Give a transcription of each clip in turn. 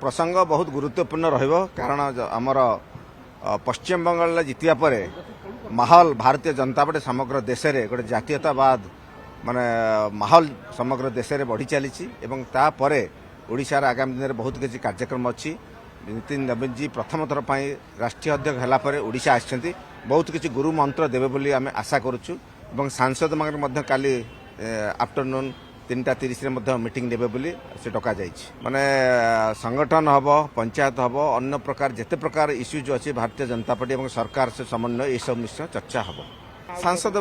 प्रसंग बहुत गुरुत्वपूर्ण रहिबो कारण आमर पश्चिम बंगाल जितिया परे माहौल भारतीय जनता पार्टी समग्र देश रे गोटे जातीयतावाद माने माहौल समग्र देश रे बढ़ी चली तापर ओडिशार आगामी दिन में बहुत किसी कार्यक्रम अच्छी नितिन नवीन जी प्रथम थर पर राष्ट्रीय अध्यक्ष है ओडिशा आछंती बहुत किसी गुरु मंत्र देवे बोली आम आशा करुचु सांसद मान काली आफ्टरनून 3:30 मीटिंग नेबे बोली से डका माने संगठन हम पंचायत हम अन्य प्रकार जिते प्रकार इश्यूज अच्छी भारतीय जनता पार्टी और सरकार से समन्वय ये सब निश्चय चर्चा हम सांसद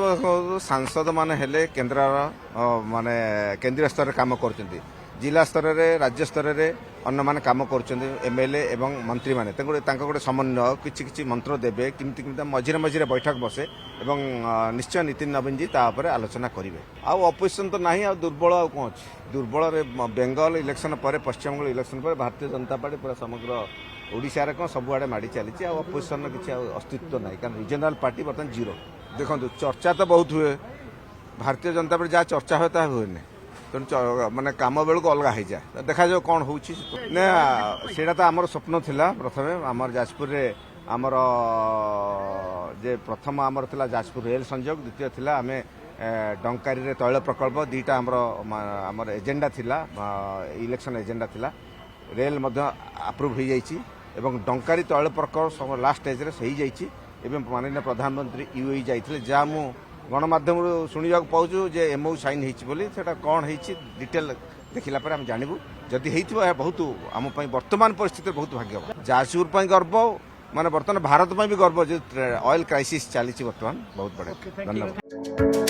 सांसद माने हेले केन्द्र माने केंद्रीय स्तर काम कर जिला स्तर रे राज्य स्तर रे अन्य माने काम करमएलए एवं मंत्री माने गोटे समन्वय किछि मंत्र देवे किमती मझिरे मझिरे बैठक बसे एवं निश्चय नितिन नवीन जी तापर आलोचना करेंगे आउ अपोजिशन तो नहीं दुर्बल कौन अच्छी दुर्बल बेंगल इलेक्शन पर पश्चिम बंगाल इलेक्शन पर भारतीय जनता पार्टी पूरा समग्र ओडिशा रे कौन सबुआड़े माड़ी चली अपोजिशन किसी अस्तित्व ना कारण रिजनाल पार्टी बर्तमान जीरो देखो चर्चा तो बहुत हुए भारतीय जनता पार्टी जहाँ चर्चा हुए ताहा हुए तेणु माने काम बेलू अलग हो जाए देखा जाओ कौन हो तो आमर स्वप्न थिला प्रथमे आमर जाजपुर रे आमर जे प्रथम आमर थिला जाजपुर रेल संयोग द्वितीय थिला आमे डंकारी रे तैल प्रकल्प दुईटा आमर एजेंडा थिला इलेक्शन एजेंडा थिला रेल मध्य अप्रूव हो जाइछि एवं डंकारी तैल प्रकल्प लास्ट स्टेज रे सही जाइछि एवं माननीय प्रधानमंत्री यूएई जाइथिले जा मु गणमाध्यम शुणा पाऊँ जे एमओ साइन होता कौन हो डिटेल देखला पर आम जानबू जदि होता बहुत आम वर्तमान परिस्थिति बहुत भाग्य जाजपुर गर्व माने बर्तमान भारत भी गर्व जो ऑयल क्राइसिस चली बर्तमान बहुत बड़े धन्यवाद।